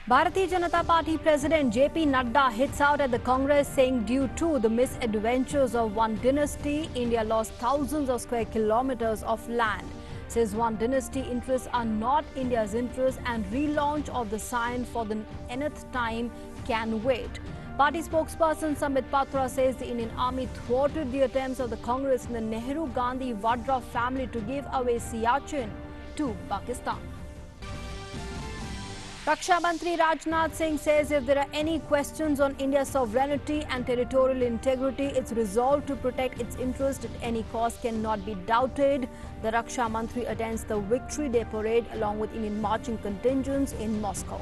Bharatiya Janata Party President JP Nadda hits out at the Congress, saying due to the misadventures of one dynasty, India lost thousands of square kilometers of land. Says one dynasty interests are not India's interests and relaunch of the Sion for the nth time can wait. Party spokesperson Samit Patra says the Indian Army thwarted the attempts of the Congress and the Nehru-Gandhi Vadra family to give away Siachen to Pakistan. Raksha Mantri Rajnath Singh says if there are any questions on India's sovereignty and territorial integrity, its resolve to protect its interest at any cost cannot be doubted. The Raksha Mantri attends the Victory Day parade along with Indian marching contingents in Moscow.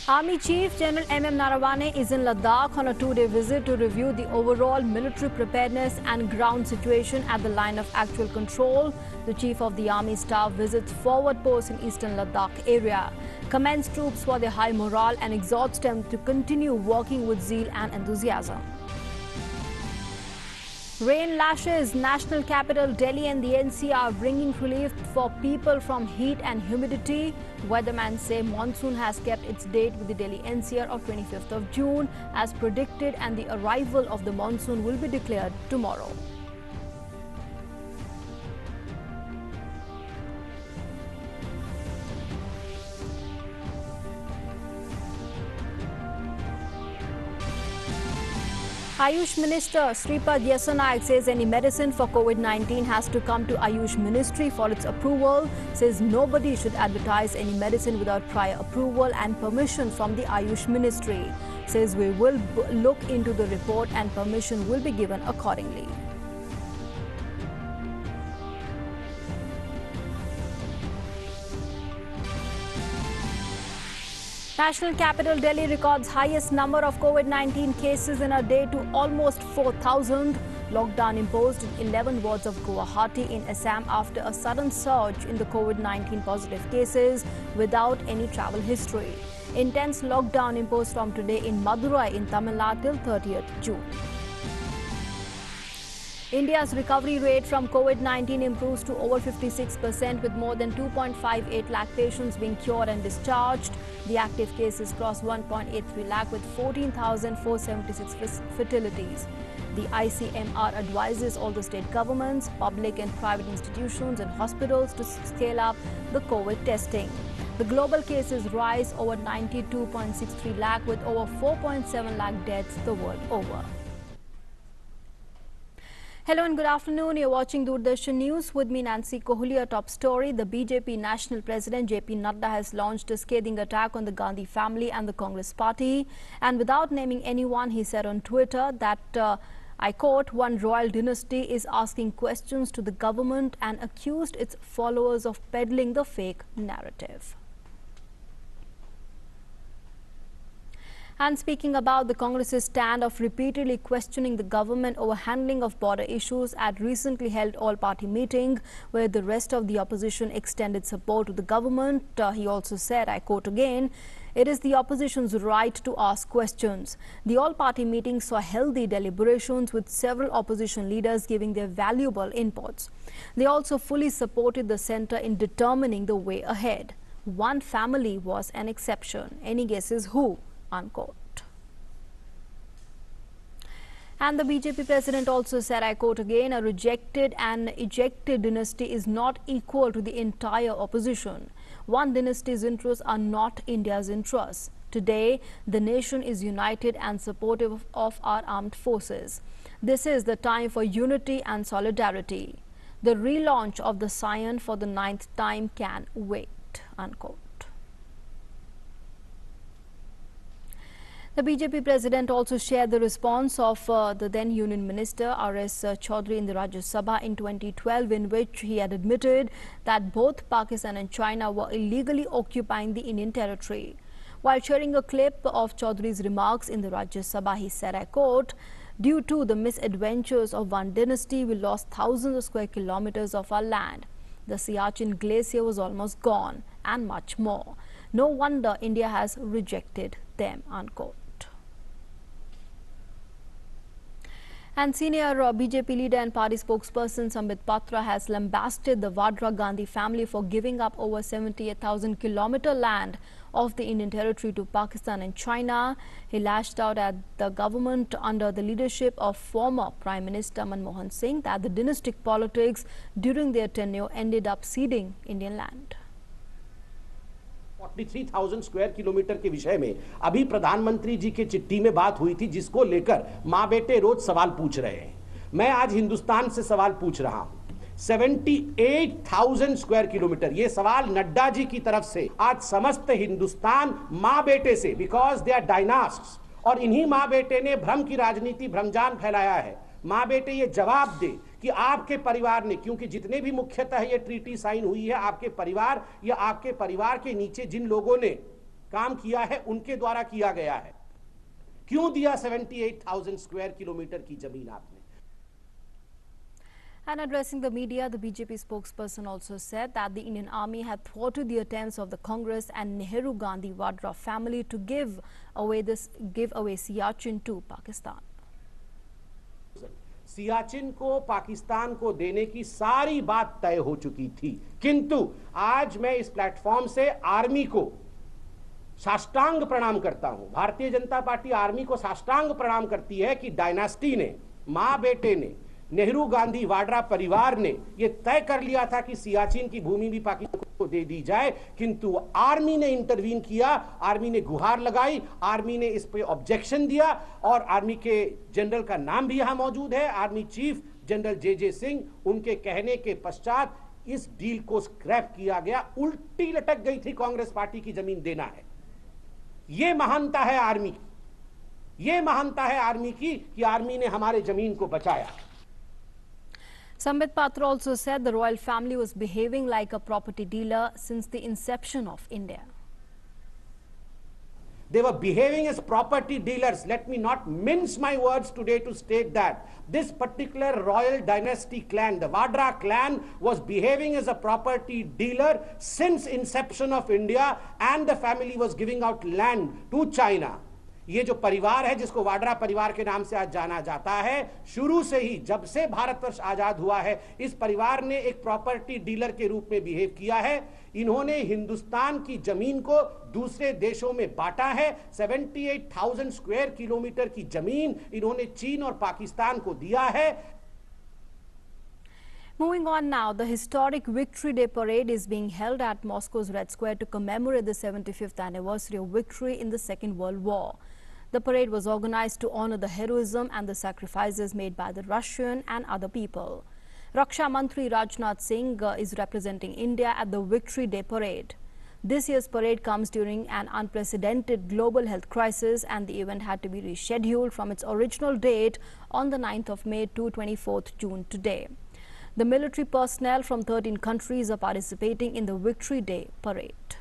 Army Chief General M.M. Narawane is in Ladakh on a two-day visit to review the overall military preparedness and ground situation at the line of actual control. The Chief of the Army Staff visits forward posts in eastern Ladakh area, commends troops for their high morale and exhorts them to continue working with zeal and enthusiasm. Rain lashes national capital Delhi and the NCR, bringing relief for people from heat and humidity. Weathermen say monsoon has kept its date with the Delhi NCR of 25th of June as predicted, and the arrival of the monsoon will be declared tomorrow. Ayush Minister Sripad Yesanayak says any medicine for COVID-19 has to come to Ayush Ministry for its approval. Says nobody should advertise any medicine without prior approval and permission from the Ayush Ministry. Says we will look into the report and permission will be given accordingly. National capital Delhi records highest number of COVID-19 cases in a day to almost 4,000. Lockdown imposed in 11 wards of Guwahati in Assam after a sudden surge in the COVID-19 positive cases without any travel history. Intense lockdown imposed from today in Madurai in Tamil Nadu till 30th June. India's recovery rate from COVID-19 improves to over 56% with more than 2.58 lakh patients being cured and discharged. The active cases cross 1.83 lakh with 14,476 fatalities. The ICMR advises all the state governments, public and private institutions and hospitals to scale up the COVID testing. The global cases rise over 92.63 lakh with over 4.7 lakh deaths the world over. Hello and good afternoon. You're watching Doordarshan News with me, Nancy Kohli. A top story: the BJP National President JP Nadda has launched a scathing attack on the Gandhi family and the Congress Party. And without naming anyone, he said on Twitter that, I quote, one royal dynasty is asking questions to the government and accused its followers of peddling the fake narrative. And speaking about the Congress's stand of repeatedly questioning the government over handling of border issues at recently held all-party meeting where the rest of the opposition extended support to the government, he also said, I quote again, it is the opposition's right to ask questions. The all-party meeting saw healthy deliberations with several opposition leaders giving their valuable inputs. They also fully supported the centre in determining the way ahead. One family was an exception. Any guesses who? Unquote. And the BJP president also said, I quote again, a rejected and ejected dynasty is not equal to the entire opposition. One dynasty's interests are not India's interests. Today, the nation is united and supportive of our armed forces. This is the time for unity and solidarity. The relaunch of the Sion for the 9th time can wait. Unquote. The BJP president also shared the response of the then Union Minister R.S. Chaudhary in the Rajya Sabha in 2012, in which he had admitted that both Pakistan and China were illegally occupying the Indian territory. While sharing a clip of Chaudhary's remarks in the Rajya Sabha, he said, I quote, due to the misadventures of one dynasty, we lost thousands of square kilometers of our land. The Siachen glacier was almost gone, and much more. No wonder India has rejected them, unquote. And senior BJP leader and party spokesperson Sambit Patra has lambasted the Vadra Gandhi family for giving up over 78,000-kilometer land of the Indian territory to Pakistan and China. He lashed out at the government under the leadership of former Prime Minister Manmohan Singh that the dynastic politics during their tenure ended up ceding Indian land. 43,000 square kilometre के विषय में अभी प्रधानमंत्री जी के चिट्ठी में बात हुई थी, जिसको लेकर माँ बेटे रोज सवाल पूछ रहे हैं। मैं आज हिंदुस्तान से सवाल पूछ रहा हूं। 78,000 स्क्वायर किलोमीटर, ये सवाल नड्डा जी की तरफ से आज समस्त हिंदुस्तान माँ बेटे से, बिकॉज दे आर डायनास्ट्स, और इन्हीं माँ बेटे ने भ्रम की राजनीति, भ्रमजान फैलाया है। माँ बेटे ये जवाब दे कि आपके परिवार ने, क्योंकि जितने भी मुख्यतः ये ट्रीटी साइन हुई है, आपके परिवार या आपके परिवार के नीचे जिन लोगों ने काम किया है उनके द्वारा किया गया है, क्यों दिया 78,000 स्क्वायर किलोमीटर की जमीन आपने? And addressing the media, the BJP spokesperson also said that the Indian Army had thwarted the attempts of the Congress and Nehru Gandhi Vadra family to give away Siachen to Pakistan. Siachen को पाकिस्तान को देने की सारी बात तय हो चुकी थी, किंतु आज मैं इस प्लेटफॉर्म से आर्मी को साष्टांग प्रणाम करता हूं। भारतीय जनता पार्टी आर्मी को साष्टांग प्रणाम करती है कि डायनास्टी ने, मां बेटे ने, नेहरू गांधी वाड्रा परिवार ने यह तय कर लिया था कि सियाचिन की भूमि भी पाकिस्तान को दे दी जाए, किंतु आर्मी ने इंटरवीन किया, आर्मी ने गुहार लगाई, आर्मी ने इस पे ऑब्जेक्शन दिया, और आर्मी के जनरल का नाम भी यहां मौजूद है, आर्मी चीफ जनरल जे सिंह, उनके कहने के पश्चात इस डील को स्क्रैप किया गया। उल्टी लटक गई थी कांग्रेस पार्टी की जमीन देना है। यह महानता है आर्मी की, यह महानता है आर्मी की कि आर्मी ने हमारे जमीन को बचाया। Sambit Patra also said the royal family was behaving like a property dealer since the inception of India. They were behaving as property dealers. Let me not mince my words today to state that this particular royal dynasty clan, the Vadra clan, was behaving as a property dealer since inception of India, and the family was giving out land to China. ये जो परिवार है, जिसको वाड्रा परिवार के नाम से आज जाना जाता है, शुरू से ही, जब से भारतवर्ष आजाद हुआ है, इस परिवार ने एक प्रॉपर्टी डीलर के रूप में बिहेव किया है। इन्होंने हिंदुस्तान की जमीन को दूसरे देशों में बांटा है। 78,000 स्क्वायर किलोमीटर की जमीन इन्होंने चीन और पाकिस्तान को दिया है। Moving on now, the historic Victory Day parade is being held at Moscow's Red Square to commemorate the 75th anniversary of victory in the Second World War. The parade was organized to honor the heroism and the sacrifices made by the Russian and other people. Raksha Mantri Rajnath Singh is representing India at the Victory Day parade. This year's parade comes during an unprecedented global health crisis, and the event had to be rescheduled from its original date on the 9th of May to 24th June today. The military personnel from 13 countries are participating in the Victory Day parade.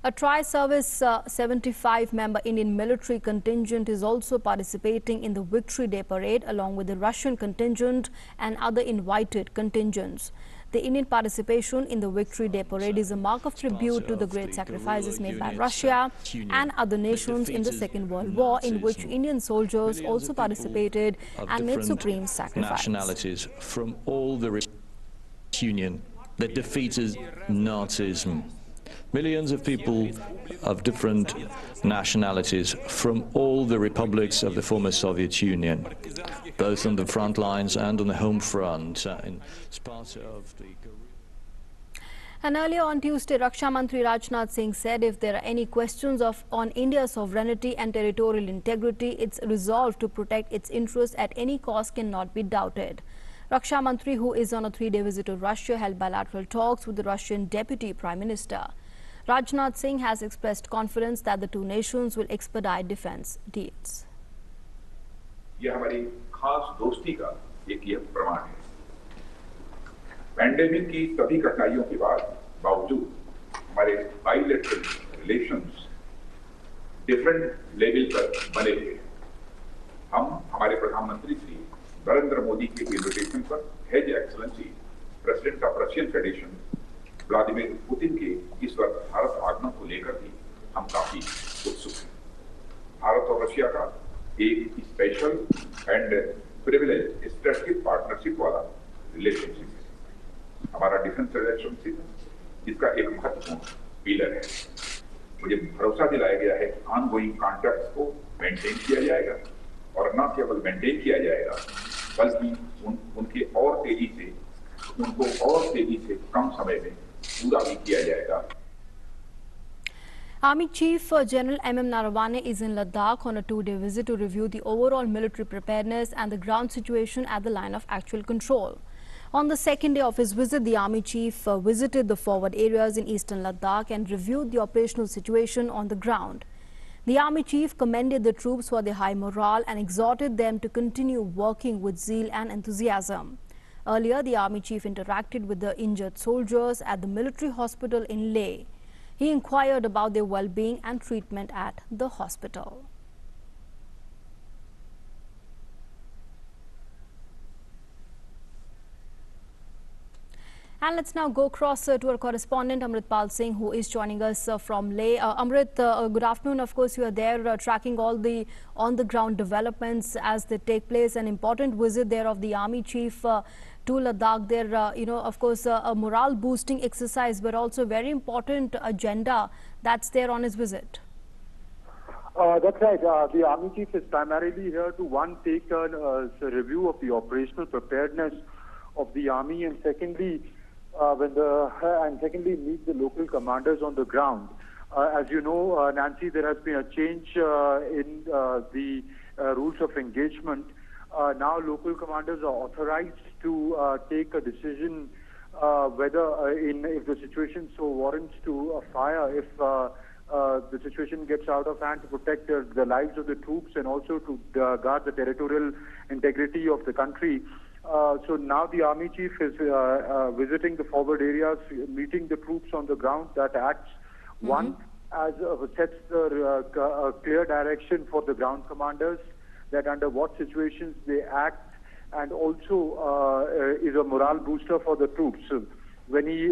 A tri-service 75-member Indian military contingent is also participating in the Victory Day parade along with the Russian contingent and other invited contingents. The Indian participation in the Victory Day parade is a mark of tribute to the great sacrifices made by Russia and other nations in the Second World War, in which Indian soldiers also participated and made supreme sacrifices. Nationalities from all the Union that defeated Nazism. Millions of people of different nationalities from all the republics of the former Soviet Union, both on the front lines and on the home front. And earlier on Tuesday, Raksha Mantri Rajnath Singh said if there are any questions on India's sovereignty and territorial integrity, its resolve to protect its interests at any cost cannot be doubted. Raksha Mantri, who is on a 3-day visit to Russia, held bilateral talks with the Russian Deputy Prime Minister. Rajnath Singh has expressed confidence that the two nations will expedite defense deals. यह हमारी खास दोस्ती का एक यह प्रमाण है। Pandemic की सभी कठिनाइयों के बावजूद हमारे बाइलेटरल रिलेशंस डिफरेंट लेवल पर बने हुए। हम हमारे प्रधानमंत्री श्री नरेंद्र मोदी के इन्विटेशन पर hedge excellency president of Russian federation Vladimir Putin के इस वक्त भारत आगमन को लेकर भी हम काफी उत्सुक हैं। भारत और रशिया का एक स्पेशल पिलर है। मुझे भरोसा दिलाया गया है कि ऑनगोइंग कॉन्ट्रैक्ट्स को मेंटेन किया जाएगा और न केवल मेंटेन किया जाएगा बल्कि उनको और तेजी से कम समय में पूरा भी किया जाएगा। Army Chief General M.M. Narawane is in Ladakh on a 2-day visit to review the overall military preparedness and the ground situation at the line of actual control. On the second day of his visit, the Army Chief visited the forward areas in eastern Ladakh and reviewed the operational situation on the ground. The Army Chief commended the troops for their high morale and exhorted them to continue working with zeal and enthusiasm. Earlier, the Army Chief interacted with the injured soldiers at the military hospital in Leh. He inquired about their well-being and treatment at the hospital. And let's now go across to our correspondent Amritpal Singh, who is joining us from Leh. Amrit, good afternoon. Of course, you are there tracking all the on-the-ground developments as they take place. An important visit there of the Army Chief to Ladakh. There, of course, a morale-boosting exercise, but also a very important agenda that's there on his visit. That's right. The Army Chief is primarily here to, take a review of the operational preparedness of the Army, and secondly, meet the local commanders on the ground. As you know, Nancy, there has been a change in the rules of engagement. Now local commanders are authorized to take a decision whether, if the situation so warrants, to fire if the situation gets out of hand, to protect the lives of the troops and also to guard the territorial integrity of the country. So now the Army Chief is visiting the forward areas, meeting the troops on the ground. That acts, one, as sets the clear direction for the ground commanders, that under what situations they act, and also is a morale booster for the troops. When he,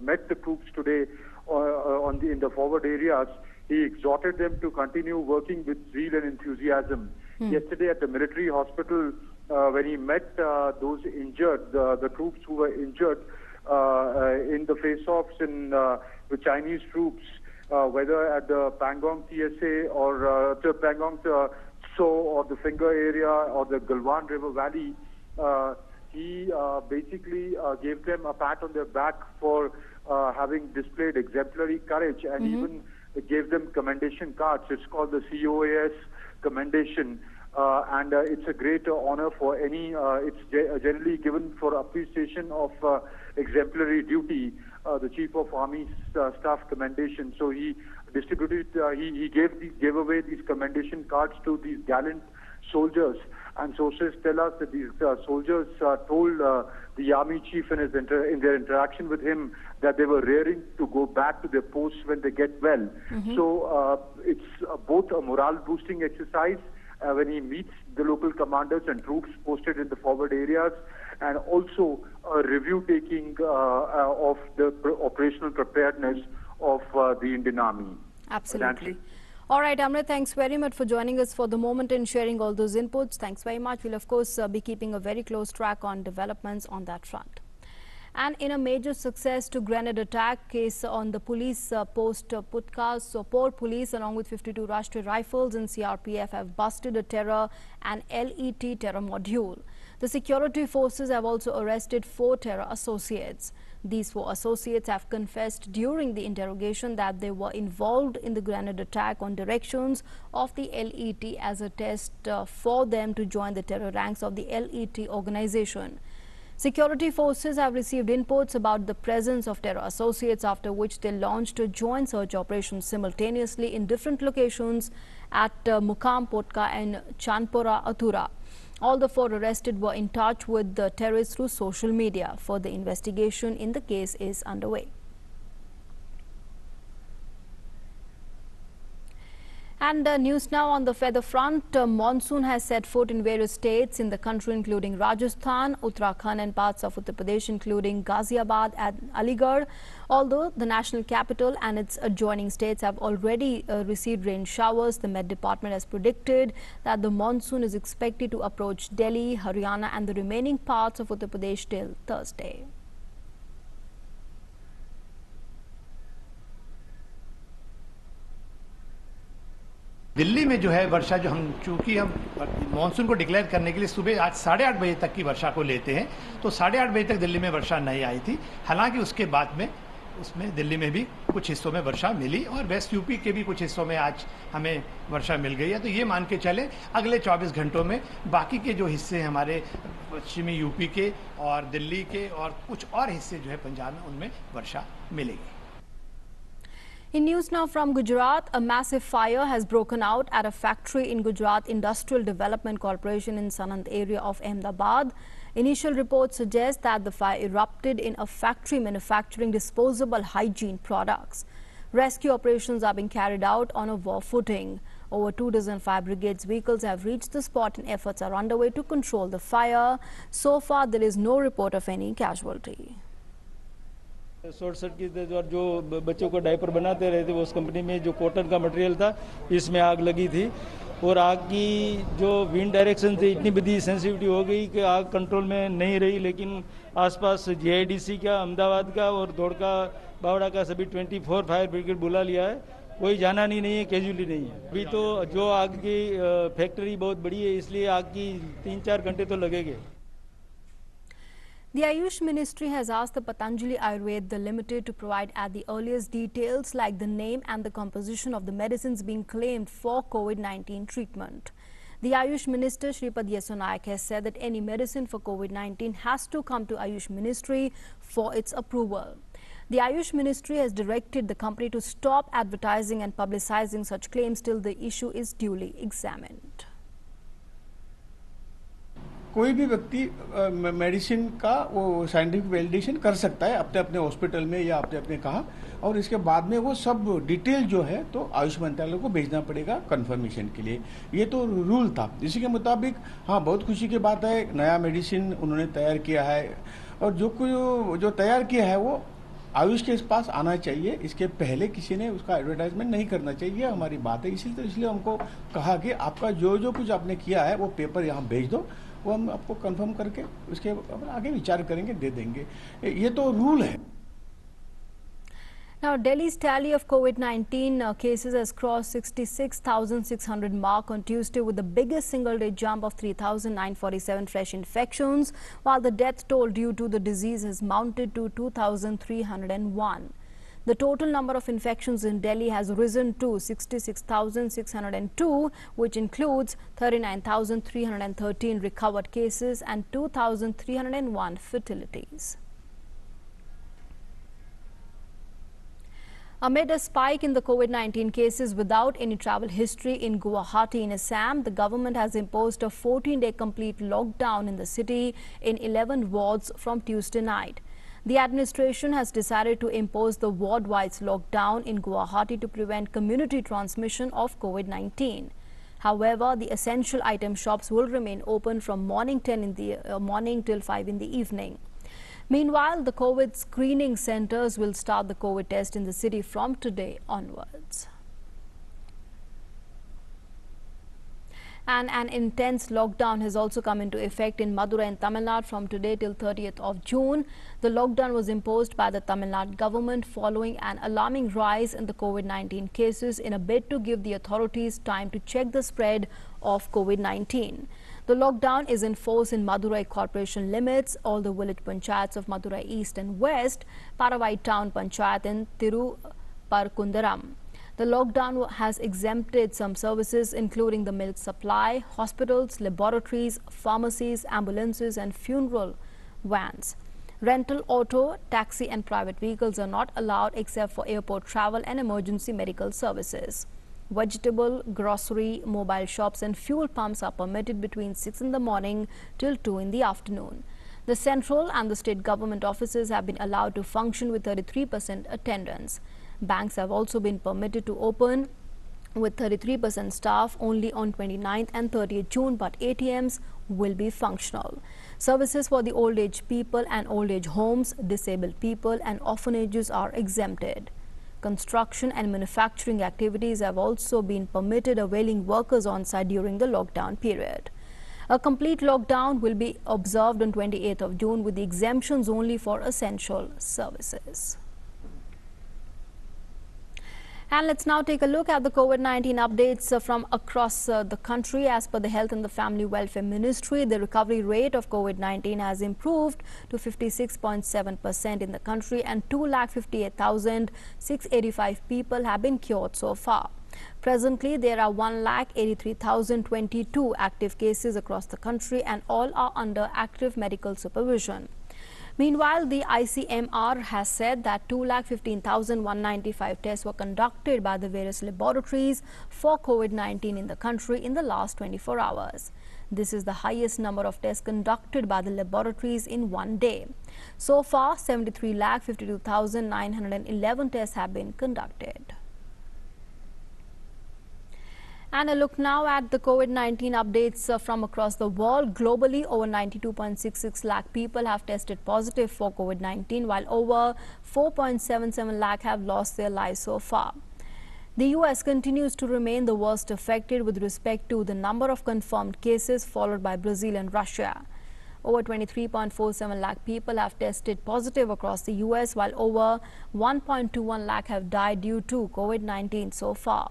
met the troops today in the forward areas, he exhorted them to continue working with zeal and enthusiasm. Yesterday at the military hospital, when he met those injured, the troops who were injured in the face-offs with Chinese troops, whether at the Pangong TSA or the Pangong So or the Finger area or the Galwan River Valley, he basically gave them a pat on their back for having displayed exemplary courage, and even gave them commendation cards. It's called the COAS commendation, and it's a great honor for any, it's generally given for appreciation of exemplary duty, the Chief of Army Staff commendation. So he distributed, he gave away these commendation cards to these gallant soldiers, and sources tell us that these soldiers told the Army Chief in their interaction with him that they were raring to go back to their posts when they get well. So it's both a morale boosting exercise when he meets the local commanders and troops posted in the forward areas, and also a review taking of the operational preparedness of the Indian Army. Absolutely. Nancy? All right, Amrit, thanks very much for joining us for the moment and sharing all those inputs. Thanks very much. We'll, of course, be keeping a very close track on developments on that front. And in a major success to grenade attack case on the police post Putka, Sopore police along with 52 Rashtriya Rifles and CRPF have busted a terror and LET terror module. The security forces have also arrested 4 terror associates. These 4 associates have confessed during the interrogation that they were involved in the grenade attack on directions of the LET as a test for them to join the terror ranks of the LET organization. Security forces have received inputs about the presence of terror associates, after which they launched a joint search operation simultaneously in different locations at Mukam Potka and Chanpora Athura. All the 4 arrested were in touch with the terrorists through social media. Further investigation in the case is underway. And news now on the feather front. Monsoon has set foot in various states in the country, including Rajasthan, Uttarakhand and parts of Uttar Pradesh, including Ghaziabad and Aligarh. Although the national capital and its adjoining states have already received rain showers, the Met Department has predicted that the monsoon is expected to approach Delhi, Haryana and the remaining parts of Uttar Pradesh till Thursday. Delhi में जो है वर्षा जो हम चूंकि हम monsoon को declare करने के लिए सुबह आज 8:30 बजे तक की वर्षा को लेते हैं, तो 8:30 बजे तक दिल्ली में वर्षा नहीं आई थी। हालांकि उसके बाद में उसमें दिल्ली में भी कुछ हिस्सों में वर्षा मिली और वेस्ट यूपी के भी कुछ हिस्सों में आज हमें वर्षा मिल गई है। तो ये मान के चले अगले 24 घंटों में बाकी के जो हिस्से हमारे पश्चिमी यूपी के और दिल्ली के और कुछ और हिस्से जो है पंजाब में, उनमें वर्षा मिलेगी। In news now from Gujarat, a massive fire has broken out at a factory in Gujarat Industrial Development Corporation in Sanand area of Ahmedabad. Initial reports suggest that the fire erupted in a factory manufacturing disposable hygiene products. Rescue operations are being carried out on a war footing. Over 24 fire brigades vehicles have reached the spot and efforts are underway to control the fire. So far, there is no report of any casualty. Short circuit और जो बच्चों को diaper बनाते रहे थे उस company में जो कॉटन का मटेरियल था, इसमें आग लगी थी और आग की जो विंड डायरेक्शन थी इतनी बड़ी सेंसिटिविटी हो गई कि आग कंट्रोल में नहीं रही। लेकिन आसपास जीआईडीसी का, अहमदाबाद का और धोड़का बावड़ा का सभी 24 फायर ब्रिगेड बुला लिया है। कोई जाना नहीं है, कैजुअली नहीं है। अभी तो जो आग की फैक्ट्री बहुत बड़ी है, इसलिए आग की 3-4 घंटे तो लगेंगे। The Ayush Ministry has asked the Patanjali Ayurveda Limited to provide at the earliest details like the name and the composition of the medicines being claimed for COVID-19 treatment. The Ayush Minister Shripad Yeso Nayak has said that any medicine for COVID-19 has to come to Ayush Ministry for its approval. The Ayush Ministry has directed the company to stop advertising and publicizing such claims till the issue is duly examined. कोई भी व्यक्ति medicine का वो scientific validation कर सकता है अपने अपने हॉस्पिटल में या अपने अपने कहा, और इसके बाद में वो सब डिटेल जो है तो आयुष मंत्रालय को भेजना पड़ेगा कंफर्मेशन के लिए। ये तो रूल था, इसी के मुताबिक हाँ बहुत खुशी की बात है, नया मेडिसिन उन्होंने तैयार किया है और जो तैयार किया है वो आयुष के पास आना चाहिए। इसके पहले किसी ने उसका एडवर्टाइजमेंट नहीं करना चाहिए, हमारी बात है। इसलिए हमको कहा कि आपका जो कुछ आपने किया है वो पेपर यहाँ भेज दो, वो हम आपको कंफर्म करके उसके आगे विचार करेंगे, दे देंगे। ये तो रूल है। Now, Delhi's tally of COVID-19 cases has crossed 66,600 mark on Tuesday with the biggest single-day jump of 3,947 fresh infections, while the death toll due to the disease has mounted to 2,301. The total number of infections in Delhi has risen to 66,602, which includes 39,313 recovered cases and 2,301 fatalities. Amid a spike in the COVID-19 cases without any travel history in Guwahati in Assam, the government has imposed a 14-day complete lockdown in the city in 11 wards from Tuesday night. The administration has decided to impose the ward-wide lockdown in Guwahati to prevent community transmission of COVID-19. However, the essential item shops will remain open from morning 10 in the morning till 5 in the evening. Meanwhile, the COVID screening centers will start the COVID test in the city from today onwards. And an intense lockdown has also come into effect in Madurai and Tamil Nadu from today till 30th of June. The lockdown was imposed by the Tamil Nadu government following an alarming rise in the COVID-19 cases in a bid to give the authorities time to check the spread of COVID-19. The lockdown is in force in Madurai Corporation limits, all the village panchayats of Madurai East and West, Paravai Town Panchayat and Tiruparkundaram. The lockdown has exempted some services including the milk supply, hospitals, laboratories, pharmacies, ambulances and funeral vans. Rental auto, taxi and private vehicles are not allowed except for airport travel and emergency medical services. Vegetable, grocery, mobile shops and fuel pumps are permitted between 6 in the morning till 2 in the afternoon. The central and the state government offices have been allowed to function with 33% attendance. Banks have also been permitted to open with 33% staff only on 29th and 30th June, but ATMs will be functional. Services for the old age people and old age homes, disabled people and orphanages are exempted. Construction and manufacturing activities have also been permitted, availing workers on site during the lockdown period. A complete lockdown will be observed on 28th of June with the exemptions only for essential services. And let's now take a look at the COVID-19 updates from across the country. As per the Health and the Family Welfare Ministry, the recovery rate of COVID-19 has improved to 56.7% in the country, and 258,685 people have been cured so far. Presently, there are 183,022 active cases across the country, and all are under active medical supervision. Meanwhile, the ICMR has said that 215,195 tests were conducted by the various laboratories for COVID-19 in the country in the last 24 hours. This is the highest number of tests conducted by the laboratories in one day. So far, 73,52,911 tests have been conducted. And a look now at the COVID-19 updates from across the world. Globally, over 92.66 lakh people have tested positive for COVID-19, while over 4.77 lakh have lost their lives so far. The US continues to remain the worst affected with respect to the number of confirmed cases, followed by Brazil and Russia. Over 23.47 lakh people have tested positive across the US, while over 1.21 lakh have died due to COVID-19 so far.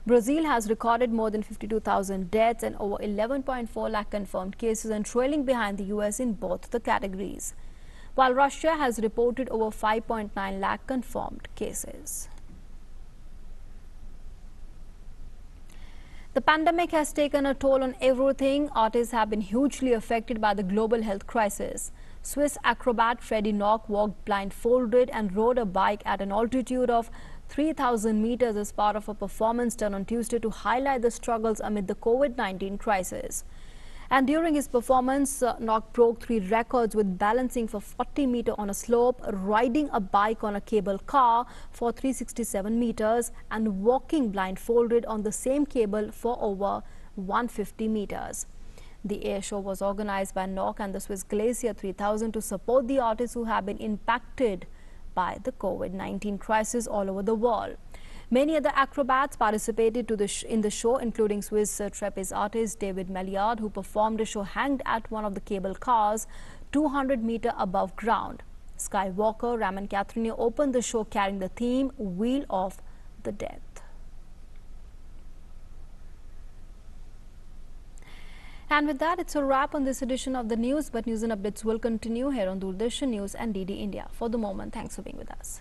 Brazil has recorded more than 52,000 deaths and over 11.4 lakh confirmed cases, and trailing behind the US in both the categories, while Russia has reported over 5.9 lakh confirmed cases. The pandemic has taken a toll on everything. Artists have been hugely affected by the global health crisis. Swiss acrobat Freddie Nock walked blindfolded and rode a bike at an altitude of 3,000 meters as part of a performance done on Tuesday to highlight the struggles amid the COVID-19 crisis. And during his performance, Nock broke 3 records with balancing for 40 meters on a slope, riding a bike on a cable car for 367 meters, and walking blindfolded on the same cable for over 150 meters. The air show was organized by Nock and the Swiss Glacier 3000 to support the artists who have been impacted by the COVID-19 crisis all over the world. Many other acrobats participated in the show, including Swiss trapeze artist David Melliard, who performed a show hanged at one of the cable cars 200 meters above ground. Skywalker Raman Catherine opened the show carrying the theme Wheel of the Death. And with that, it's a wrap on this edition of the news, but news and updates will continue here on Doordarshan News and DD India. For the moment, thanks for being with us.